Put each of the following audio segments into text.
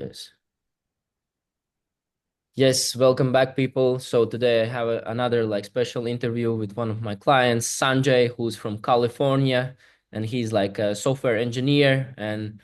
Yes. Yes, welcome back, people. So today I have another special interview with one of my clients, Sanjay, who's from California, and he's like a software engineer. And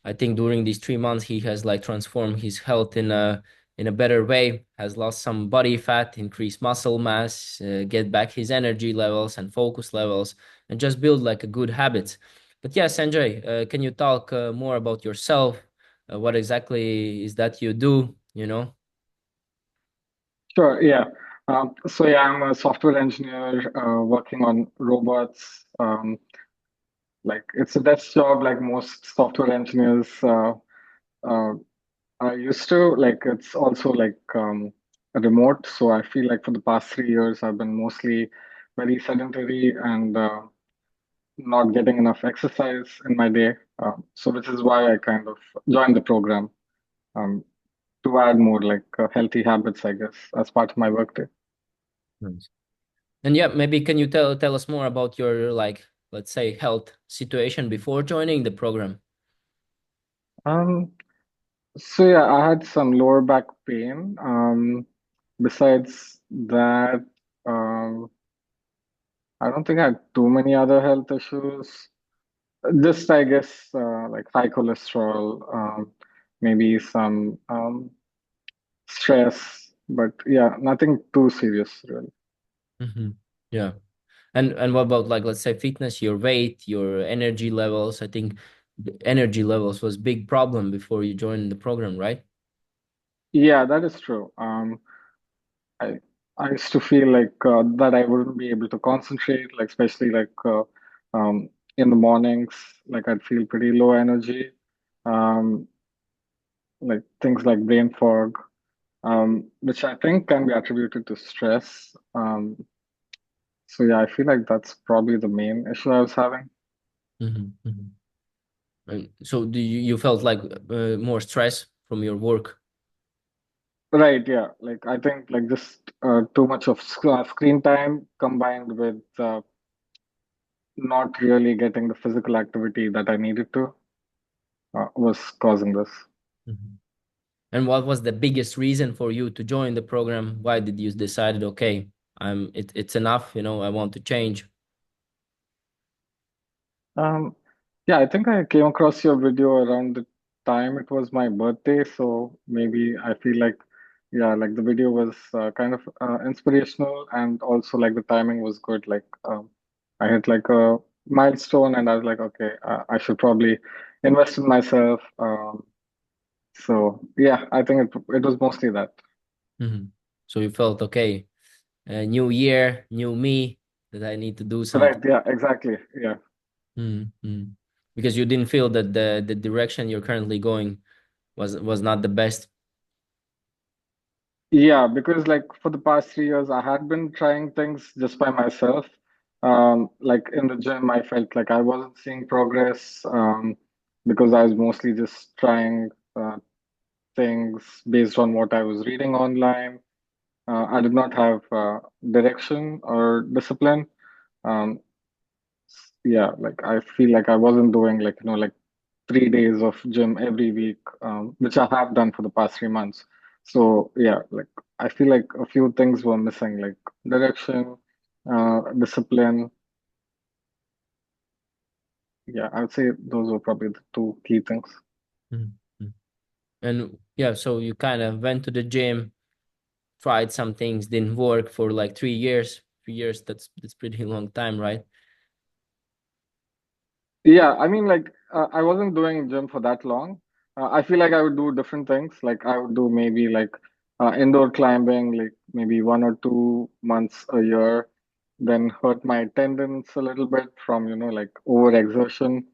I think during these 3 months he has transformed his health in a better way, has lost some body fat, increased muscle mass, get back his energy levels and focus levels, and just build like a good habits. But yeah, Sanjay, can you talk more about yourself? What exactly is that you do, you know? Sure, yeah. So I'm a software engineer working on robots. Like it's a desk job, like most software engineers uh, are used to. Like it's also like a remote. So I feel like for the past 3 years, I've been mostly very sedentary and not getting enough exercise in my day. So which is why I kind of joined the program um, to add more like healthy habits, I guess, as part of my workday. Nice. And yeah, maybe can you tell us more about your let's say health situation before joining the program? Um, So yeah, I had some lower back pain. Besides that, um, I don't think I had too many other health issues. Just I guess like high cholesterol, maybe some stress, but yeah, nothing too serious really. Hmm. Yeah. And what about let's say fitness, your weight, your energy levels? I think the energy levels was big problem before you joined the program, right? Yeah, that is true. I I used to feel like that I wouldn't be able to concentrate, like especially like in the mornings, like I'd feel pretty low energy. Um, like things like brain fog, which I think can be attributed to stress. So yeah, I feel like that's probably the main issue I was having. Hmm. And so do you felt like more stress from your work? Right, yeah. Like I think like just too much of screen time combined with not really getting the physical activity that I needed to was causing this. Mhm. And what was the biggest reason for you to join the program? Why did you decided, okay, it's enough, I want to change? Um, yeah, I think I came across your video around the time it was my birthday, so maybe I feel like, yeah, like the video was kind of inspirational, and also like the timing was good. Like I hit like a milestone, and I was like, okay, I should probably invest in myself. So yeah, I think it was mostly that. Hmm. So you felt, okay, new year, new me, that I need to do Right, something. yeah, exactly. Yeah. Mm-hmm. Because you didn't feel that the direction you're currently going was not the best. Yeah, because like for the past 3 years, I had been trying things just by myself. Like in the gym, I felt like I wasn't seeing progress because I was mostly just trying things based on what I was reading online. I did not have direction or discipline. Um, yeah, like I feel like I wasn't doing like, like 3 days of gym every week, which I have done for the past 3 months. So yeah, like I feel like a few things were missing, like direction, discipline. Yeah, I would say those were probably the two key things. Mm-hmm. And yeah, so you kind of went to the gym, tried some things, didn't work for like 3 years. 3 years, that's pretty long time, right? Yeah, I mean, like I wasn't doing gym for that long. I feel like I would do different things. Like I would do maybe like indoor climbing, like maybe 1 or 2 months a year, then hurt my tendons a little bit from, like overexertion.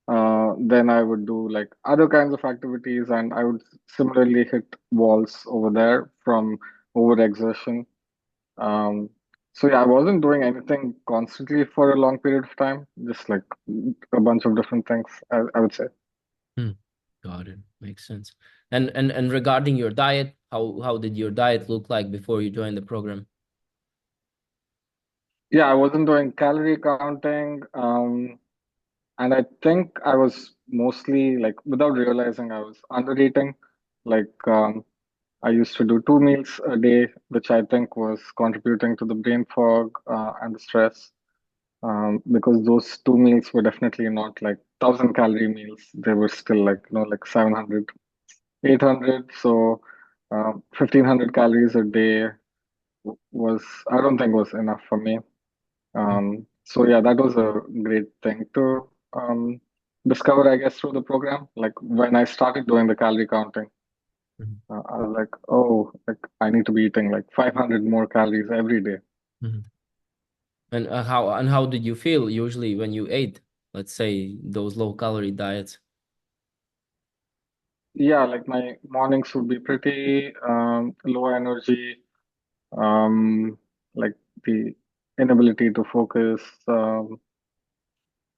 Then I would do like other kinds of activities, and I would similarly hit walls over there from overexertion. Um, so yeah, I wasn't doing anything constantly for a long period of time, just like a bunch of different things, I would say. Hmm. Got it. Makes sense. And regarding your diet, how did your diet look like before you joined the program? Yeah, I wasn't doing calorie counting, and I think I was mostly like without realizing I was under eating. Like I used to do 2 meals a day, which I think was contributing to the brain fog and the stress. Because those 2 meals were definitely not like 1,000 calorie meals. They were still like, like 700, 800. So 1,500 calories a day was, I don't think was enough for me. So yeah, that was a great thing to discover, I guess, through the program. Like when I started doing the calorie counting, Mhm. I was like, oh, like I need to be eating like 500 more calories every day. Mhm. And how did you feel usually when you ate, let's say, those low calorie diets? Yeah, like my mornings would be pretty low energy, um, like the inability to focus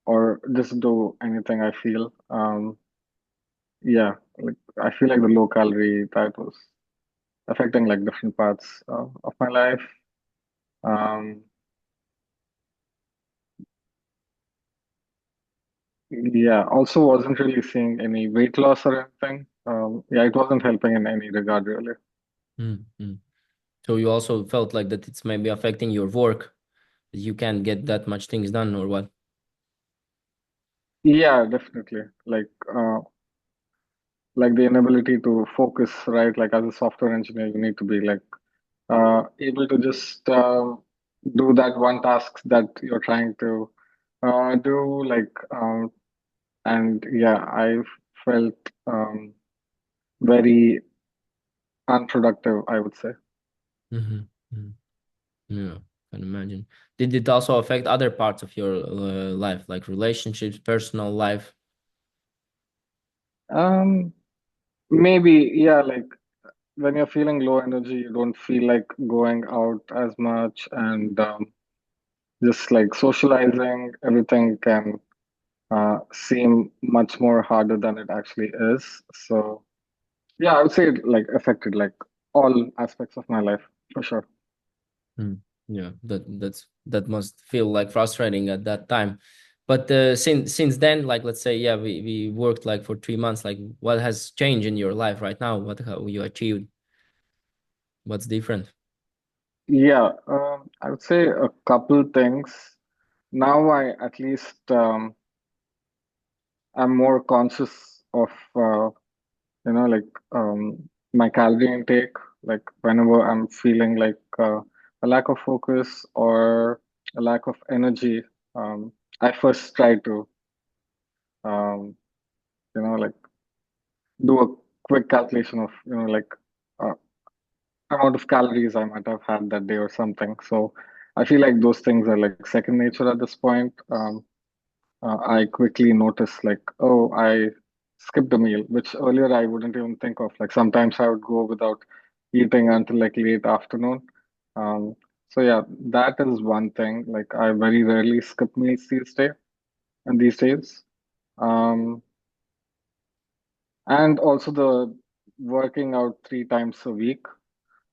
or just do anything I feel. Yeah, like I feel like the low calorie diet was affecting like different parts of my life. Um, yeah, also wasn't really seeing any weight loss or anything. Yeah, it wasn't helping in any regard really. Mm. So you also felt like that it's maybe affecting your work, that you can't get that much things done or what? Yeah, definitely. Like the inability to focus, right? Like as a software engineer, you need to be like able to just do that one task that you're trying to do. And yeah, I felt very unproductive, I would say. Mm-hmm. Yeah, can imagine. Did it also affect other parts of your life, like relationships, personal life? Um, Maybe, yeah, like when you're feeling low energy, you don't feel like going out as much, and just like socializing, everything can seem much more harder than it actually is. So, yeah, I would say it like affected like all aspects of my life for sure. Mm. Yeah, that must feel like frustrating at that time. But since then, like let's say, yeah, we worked like for 3 months. Like, what has changed in your life right now? What have you achieved? What's different? Yeah, I would say a couple things. Now I at least I'm more conscious of like my calorie intake. Like whenever I'm feeling like a lack of focus or a lack of energy, I first try to um, like do a quick calculation of like uh, amount of calories I might have had that day or something. So I feel like those things are like second nature at this point. I quickly notice like, oh, I skipped a meal, which earlier I wouldn't even think of. Like sometimes I would go without eating until like late afternoon. Um, so yeah, that is one thing. Like I very rarely skip meals these days. Um, and also the working out 3 times a week.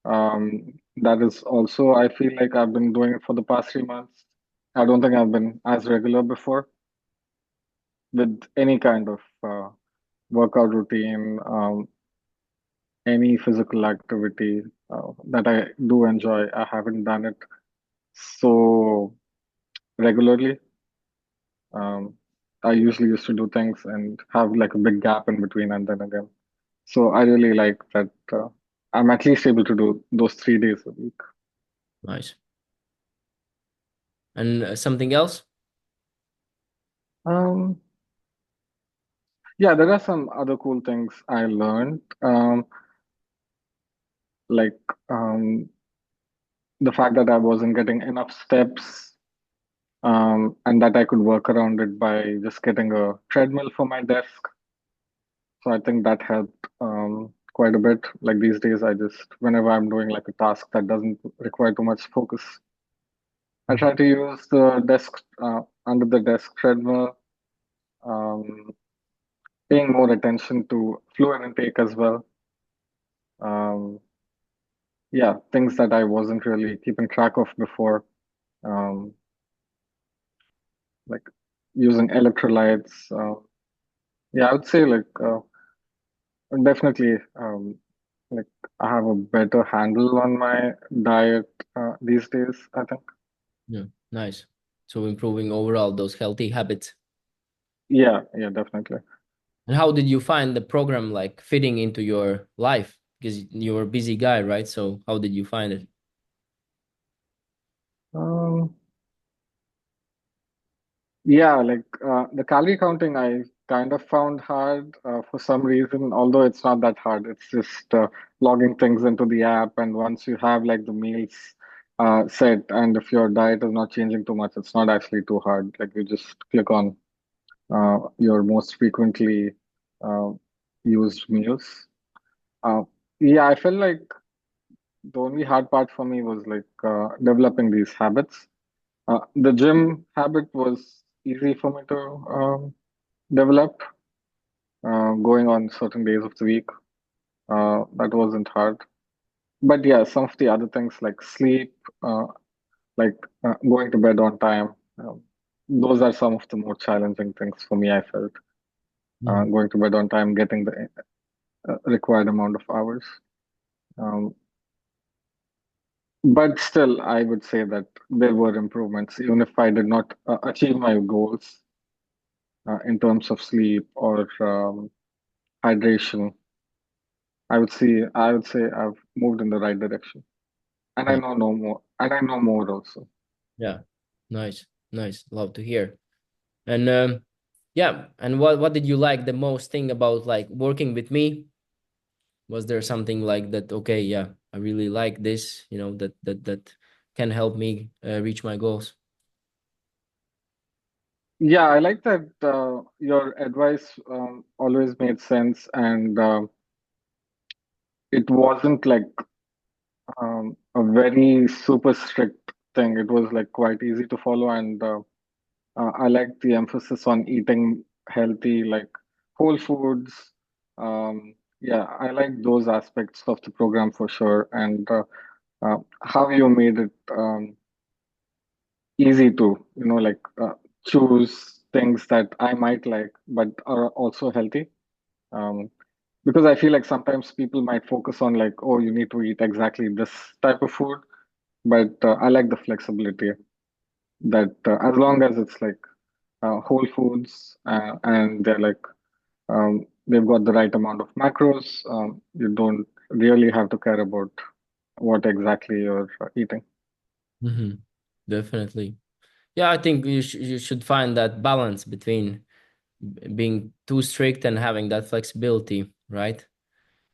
That is also, I feel like I've been doing it for the past 3 months. I don't think I've been as regular before with any kind of workout routine, any physical activity that I do enjoy. I haven't done it so regularly. Um, I usually used to do things and have like a big gap in between and then again. So I really like that I'm at least able to do those 3 days a week. Nice. And something else? Um, yeah, there are some other cool things I learned. Like um, the fact that I wasn't getting enough steps and that I could work around it by just getting a treadmill for my desk. So I think that helped quite a bit. Like these days, I just, whenever I'm doing like a task that doesn't require too much focus, I Mhm. try to use the desk, under the desk treadmill, um, paying more attention to fluid intake as well. Um, yeah, things that I wasn't really keeping track of before, um, like using electrolytes. Yeah, I would say like Definitely, like I have a better handle on my diet these days, I think. Yeah, nice. So improving overall those healthy habits. Yeah, yeah, definitely. And how did you find the program like fitting into your life? Because you're a busy guy, right? So how did you find it? Um, yeah, like the calorie counting, I kind of found hard for some reason, although it's not that hard. It's just logging things into the app, and once you have like the meals set, and if your diet is not changing too much, it's not actually too hard. Like you just click on your most frequently uh, used meals. Uh, yeah, I felt like the only hard part for me was like developing these habits. The gym habit was easy for me to develop, going on certain days of the week. That wasn't hard. But yeah, some of the other things like sleep, uh, like going to bed on time, those are some of the more challenging things for me, I felt. Mhm. Going to bed on time, getting the required amount of hours. Um, but still, I would say that there were improvements, even if I did not achieve my goals in terms of sleep or hydration. I would say I've moved in the right direction, and I Nice. know no more, and I know more also. Yeah, nice, nice. Love to hear. And yeah, and what did you like the most thing about like working with me? Was there something like that? Okay, yeah, I really like this. That can help me reach my goals. Yeah, I like that your advice always made sense, and it wasn't like a very super strict thing. It was like quite easy to follow, and I like the emphasis on eating healthy, like whole foods. Yeah, I like those aspects of the program for sure, and how you made it easy to, like choose things that I might like, but are also healthy. Um, because I feel like sometimes people might focus on like, oh, you need to eat exactly this type of food, but I like the flexibility that as long as it's like whole foods and they're like they've got the right amount of macros, you don't really have to care about what exactly you're eating. Hmm. Definitely. Yeah, I think you should find that balance between being too strict and having that flexibility, right?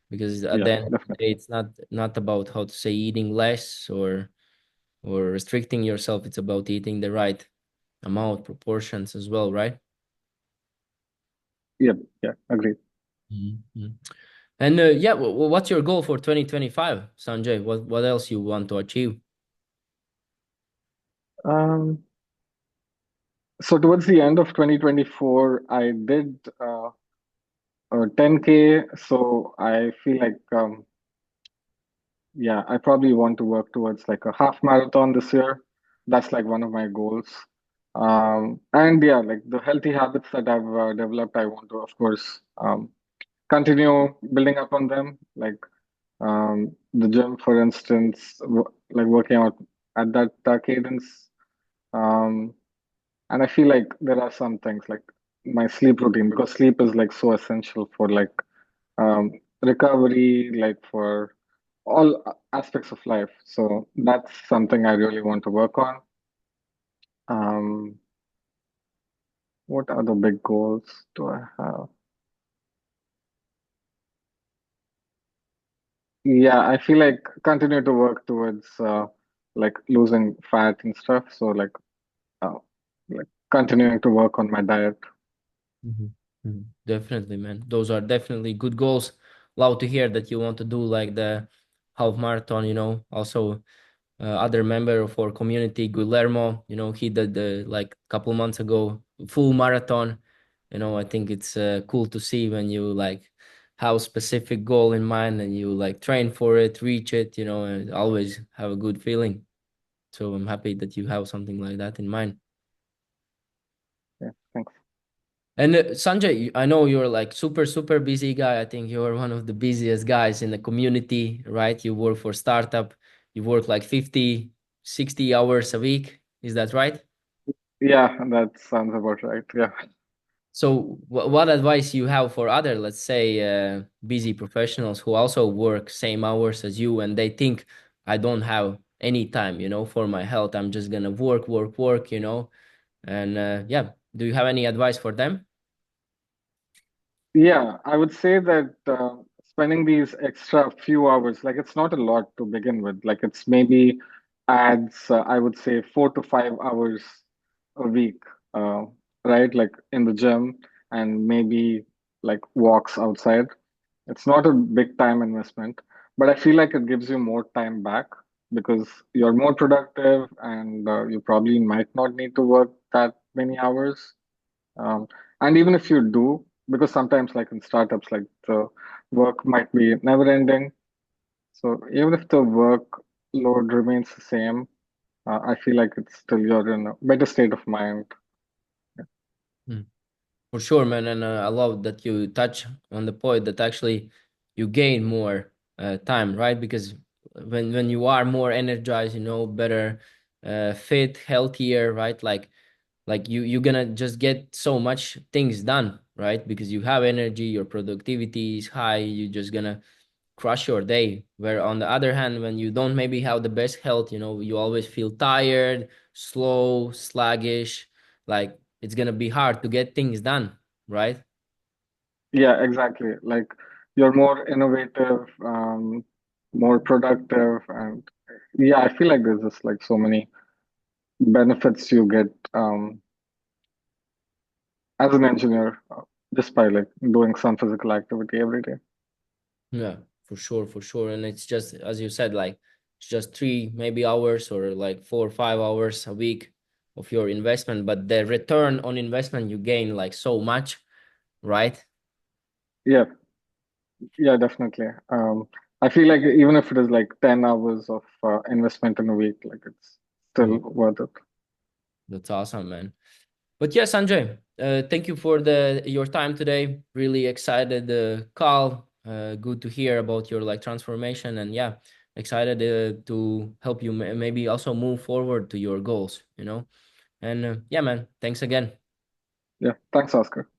Because at Yeah, the end of the definitely. day, it's not about how to say eating less or restricting yourself. It's about eating the right amount, proportions as well, right? Yeah, yeah, agree. Mhm. And yeah, what's your goal for 2025, Sanjay? What else you want to achieve? Um, so towards the end of 2024, I did 10K. So I feel like, yeah, I probably want to work towards like a half marathon this year. That's like one of my goals. And yeah, like the healthy habits that I've developed, I want to, of course, continue building up on them. Like the gym, for instance, like working out at that cadence. Um, and I feel like there are some things like my sleep routine, because sleep is like so essential for like recovery, like for all aspects of life. So that's something I really want to work on. Um, what other big goals do I have? Yeah, I feel like continue to work towards like losing fat and stuff. So uh, like continuing to work on my diet. Mhm. Mhm. Definitely, man. Those are definitely good goals. Love to hear that you want to do like the half marathon, Also, other member of our community, Guillermo, he did the like couple months ago full marathon. I think it's cool to see when you like have a specific goal in mind and you like train for it, reach it, and always have a good feeling. So I'm happy that you have something like that in mind. Yeah, thanks. And Sanjay, I know you're like super, super busy guy. I think you're one of the busiest guys in the community, right? You work for startup, you work like 50, 60 hours a week. Is that right? Yeah, that sounds about right. Yeah. So what advice you have for other, let's say, busy professionals who also work same hours as you and they think I don't have any time, for my health. I'm just gonna work, work, work. And yeah, do you have any advice for them? Yeah, I would say that spending these extra few hours, like it's not a lot to begin with. Like it's maybe adds, I would say, 4 to 5 hours a week, uh, right? Like in the gym and maybe like walks outside. It's not a big time investment, but I feel like it gives you more time back because you're more productive and you probably might not need to work that many hours. Um, and even if you do, because sometimes, like in startups, like the work might be never ending. So even if the workload remains the same, I feel like it's still you're in a better state of mind. Hmm. For sure, man, and I love that you touch on the point that actually you gain more time, right? Because when you are more energized, better, fit, healthier, right? Like you're gonna just get so much things done, right? Because you have energy, your productivity is high, you're just gonna crush your day. Where on the other hand, when you don't maybe have the best health, you always feel tired, slow, sluggish, like it's gonna be hard to get things done, right? Yeah, exactly. Like you're more innovative, more productive, and yeah, I feel like there's just like so many benefits you get as an engineer just by like doing some physical activity every day. Yeah, for sure. And it's just as you said, like it's just 3 maybe hours or like 4 or 5 hours a week of your investment, but the return on investment you gain like so much, right? Yeah, yeah, definitely. I feel like even if it is like 10 hours of investment in a week, like it's still Mm, worth it. that's awesome, man. But yeah, Sanjay, thank you for the your time today. Really excited call. Good to hear about your like transformation, and yeah, excited to help you maybe also move forward to your goals. And yeah, man, thanks again. Yeah, thanks, Oscar.